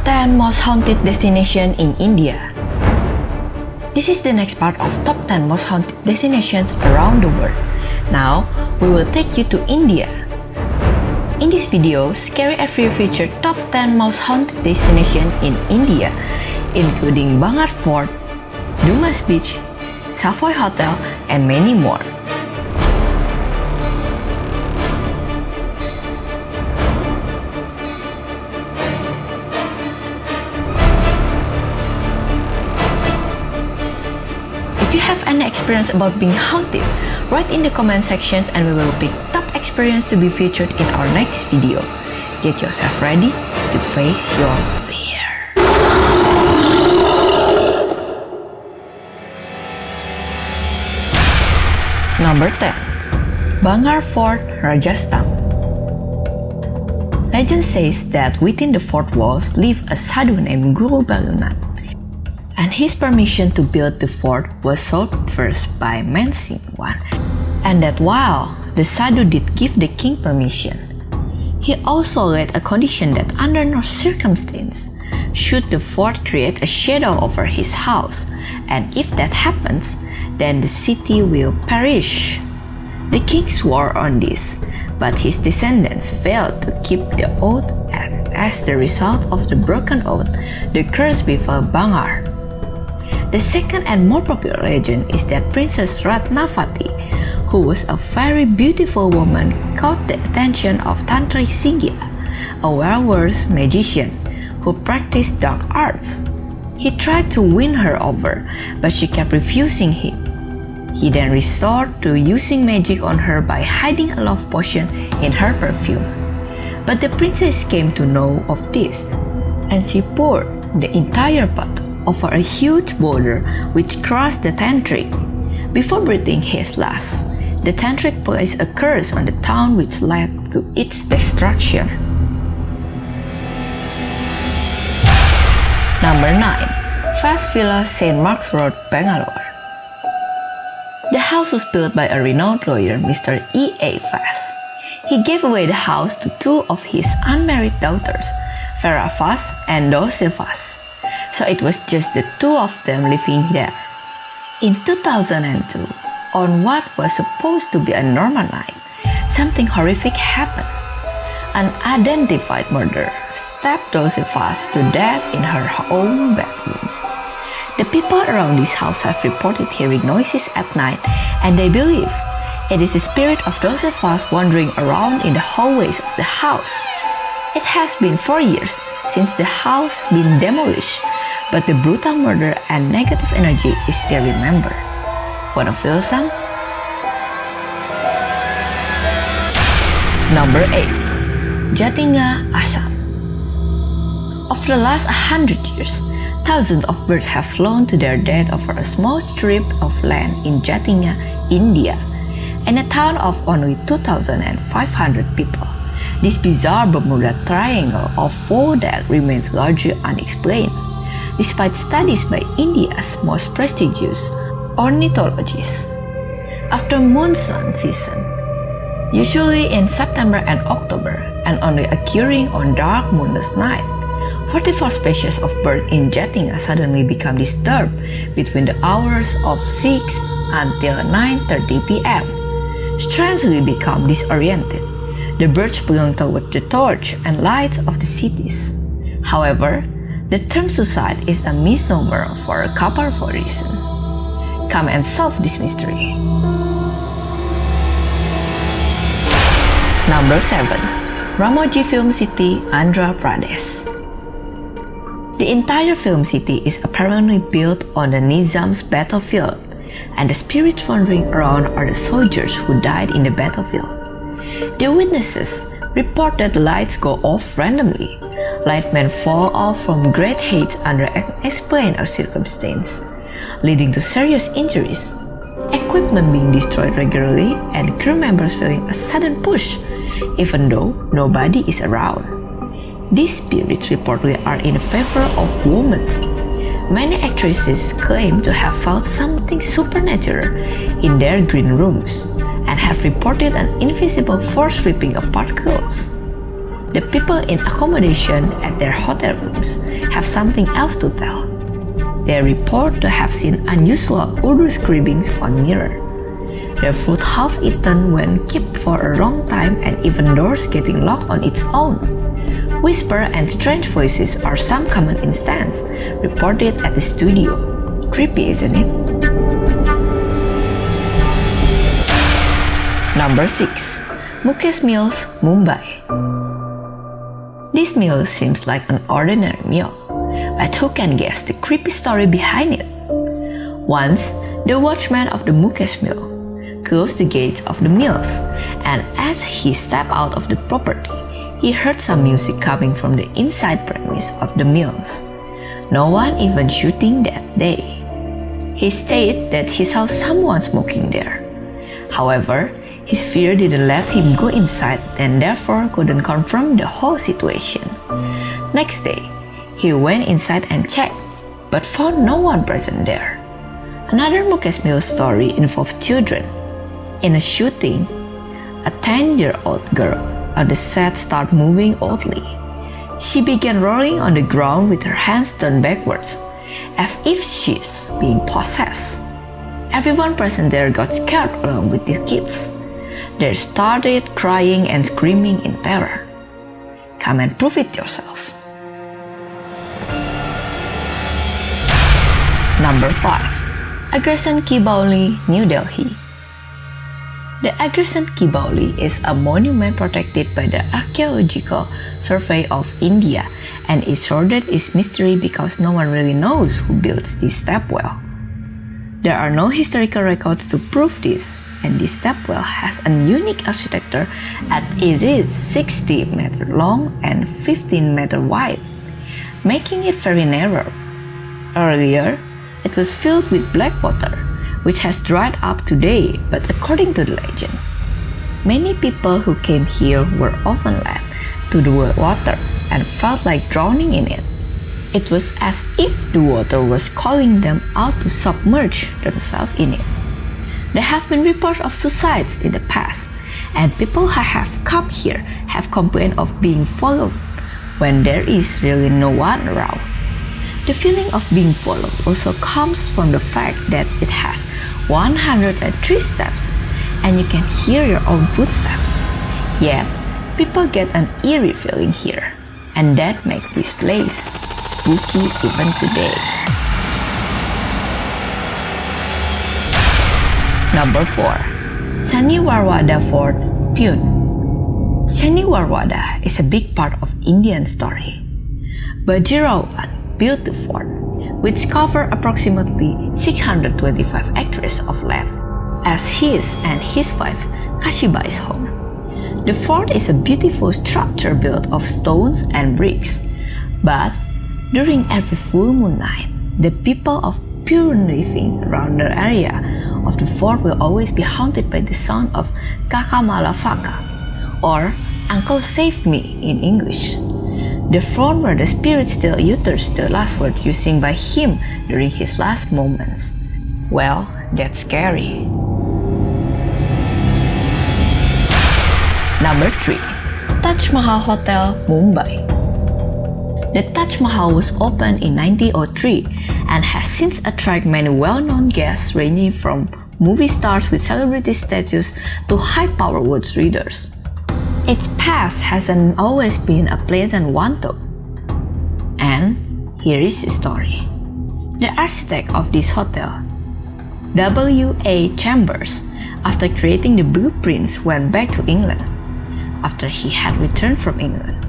10 Most Haunted Destination in India. This is the next part of Top 10 Most Haunted Destinations around the world. Now, we will take you to India. In this video, ScaryAvery featured Top 10 Most Haunted Destinations in India, including Bhangarh Fort, Dumas Beach, Savoy Hotel, and many more. If you have any experience about being haunted, write in the comment sections and we will pick top experience to be featured in our next video. Get yourself ready to face your fear. Number 10. Bhangarh Fort, Rajasthan. Legend says that within the fort walls lived a sadhu named Guru Balunat, and his permission to build the fort was sought first by Mansingh I, and that while the sadhu did give the king permission, he also laid a condition that under no circumstance should the fort create a shadow over his house, and if that happens, then the city will perish. The king swore on this, but his descendants failed to keep the oath, and as the result of the broken oath, the curse befell Bhangarh. The second and more popular legend is that Princess Ratnavati, who was a very beautiful woman, caught the attention of Tantri Singya, a werewolf magician who practiced dark arts. He tried to win her over, but she kept refusing him. He then resorted to using magic on her by hiding a love potion in her perfume. But the princess came to know of this, and she poured the entire bottle over a huge boulder which crushed the tantric. Before breathing his last, the tantric placed a curse on the town which led to its destruction. Number 9. Fast Villa, St. Mark's Road, Bangalore. The house was built by a renowned lawyer, Mr. E.A. Fast. He gave away the house to two of his unmarried daughters, Farah Fast and Dose Fast. So it was just the two of them living there. In 2002, on what was supposed to be a normal night, something horrific happened. An unidentified murderer stabbed Dose Fast to death in her own bedroom. The people around this house have reported hearing noises at night, and they believe it is the spirit of Dose Fast wandering around in the hallways of the house. It has been 4 years since the house has been demolished, but the brutal murder and negative energy is still remembered. Wanna feel some? Number 8. Jatinga, Assam. Over the last 100 years, thousands of birds have flown to their death over a small strip of land in Jatinga, India, in a town of only 2,500 people. This bizarre Bermuda Triangle of four deaths remains largely unexplained, despite studies by India's most prestigious ornithologists. After monsoon season, usually in September and October, and only occurring on dark moonless night, 44 species of birds in Jatinga suddenly become disturbed between the hours of 6 until 9:30 p.m. Strangely become disoriented. The birds belong toward the torch and lights of the cities. However, the term suicide is a misnomer for a couple of reasons. Come and solve this mystery. Number 7. Ramoji Film City, Andhra Pradesh. The entire film city is apparently built on the Nizam's battlefield, and the spirits wandering around are the soldiers who died in the battlefield. The witnesses report that lights go off randomly, lightmen fall off from great heights under unexplained circumstances, leading to serious injuries, equipment being destroyed regularly, and crew members feeling a sudden push, even though nobody is around. These spirits reportedly are in favor of women. Many actresses claim to have felt something supernatural in their green rooms and have reported an invisible force ripping apart clothes. The people in accommodation at their hotel rooms have something else to tell. They report to have seen unusual Urdu scribblings on mirror. Their food half-eaten when kept for a long time and even doors getting locked on its own. Whisper and strange voices are some common instance reported at the studio. Creepy, isn't it? Number 6. Mukesh Mills, Mumbai. This meal seems like an ordinary meal, but who can guess the creepy story behind it? Once, the watchman of the Mukesh Mill closed the gates of the mills, and as he stepped out of the property, he heard some music coming from the inside premise of the mills. No one even shooting that day. He stated that he saw someone smoking there. However, his fear didn't let him go inside and therefore couldn't confirm the whole situation. Next day, he went inside and checked, but found no one present there. Another Mukesh Mill story involved children. In a shooting, a 10-year-old girl on the set started moving oddly. She began rolling on the ground with her hands turned backwards, as if she's being possessed. Everyone present there got scared along with the kids. They started crying and screaming in terror. Come and prove it yourself. Number 5. Aggressor Kibali, New Delhi. The Aggressor Kibali is a monument protected by the Archaeological Survey of India, and its shrouded is mystery because no one really knows who built this stepwell. There are no historical records to prove this, and this stepwell has a unique architecture as it is 60 meters long and 15 meters wide, making it very narrow. Earlier, it was filled with black water, which has dried up today, but according to the legend, many people who came here were often led to the water and felt like drowning in it. It was as if the water was calling them out to submerge themselves in it. There have been reports of suicides in the past, and people who have come here have complained of being followed when there is really no one around. The feeling of being followed also comes from the fact that it has 103 steps, and you can hear your own footsteps. Yet, people get an eerie feeling here, and that makes this place spooky even today. Number 4. Saniwada Fort, Pune. Saniwada is a big part of Indian story. Bajirao I built the fort, which covered approximately 625 acres of land, as his and his wife Kashibai's home. The fort is a beautiful structure built of stones and bricks, but during every full moon night, the people of Pune living around the area of the fort will always be haunted by the sound of Kakamalafaka, or Uncle Save Me in English. The fort where the spirit still utters the last word used by him during his last moments. Well, that's scary. Number 3. Taj Mahal Hotel, Mumbai. The Taj Mahal was opened in 1903 and has since attracted many well-known guests ranging from movie stars with celebrity status to high-powered words readers. Its past hasn't always been a pleasant one though. And here is the story. The architect of this hotel, W.A. Chambers, after creating the blueprints, went back to England. After he had returned from England,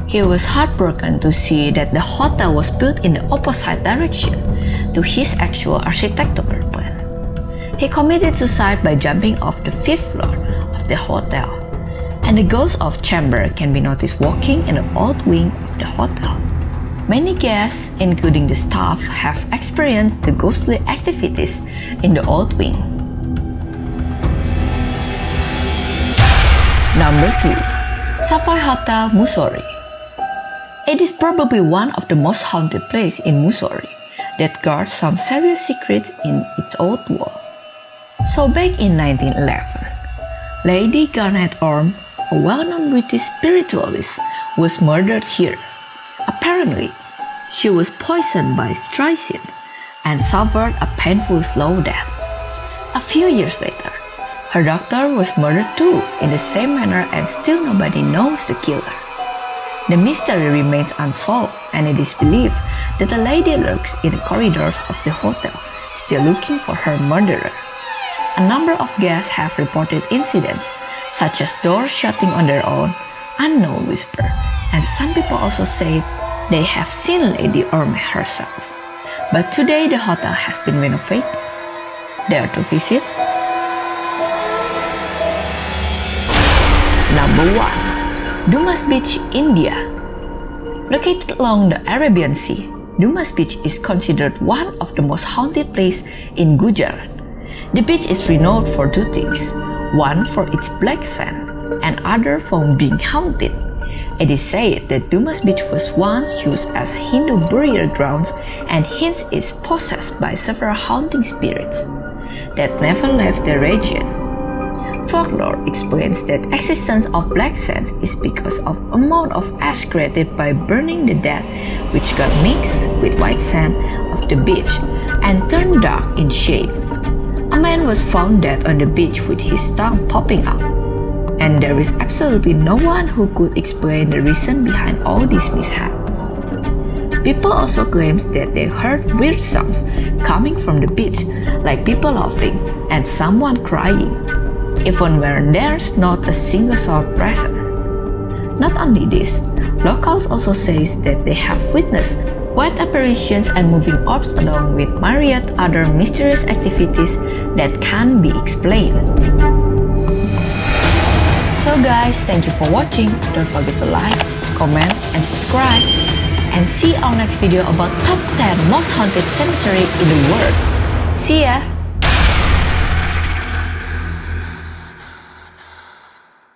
he was heartbroken to see that the hotel was built in the opposite direction to his actual architectural plan. He committed suicide by jumping off the 5th floor of the hotel, and the ghost of Chambers can be noticed walking in the old wing of the hotel. Many guests, including the staff, have experienced the ghostly activities in the old wing. Number 2. Safai Hotel, Mussoorie. It is probably one of the most haunted places in Mussoorie that guards some serious secrets in its old wall. So back in 1911, Lady Garnet Orme, a well-known British spiritualist, was murdered here. Apparently, she was poisoned by strychnine and suffered a painful slow death. A few years later, her daughter was murdered too in the same manner, and still nobody knows the killer. The mystery remains unsolved, and it is believed that a lady lurks in the corridors of the hotel, still looking for her murderer. A number of guests have reported incidents, such as doors shutting on their own, unknown whisper, and some people also say they have seen Lady Orme herself. But today the hotel has been renovated. Dare to visit? Number 1. Dumas Beach, India. Located along the Arabian Sea, Dumas Beach is considered one of the most haunted places in Gujarat. The beach is renowned for two things, one for its black sand and other for being haunted. It is said that Dumas Beach was once used as Hindu burial grounds and hence is possessed by several haunting spirits that never left the region. Folklore explains that existence of black sand is because of amount of ash created by burning the dead, which got mixed with white sand of the beach and turned dark in shade. A man was found dead on the beach with his tongue popping out, and there is absolutely no one who could explain the reason behind all these mishaps. People also claim that they heard weird sounds coming from the beach, like people laughing and someone crying, even when there's not a single soul present. Not only this, locals also say that they have witnessed white apparitions and moving orbs along with myriad other mysterious activities that can't be explained. So guys, thank you for watching. Don't forget to like, comment, and subscribe. And see our next video about top 10 most haunted cemetery in the world. See ya!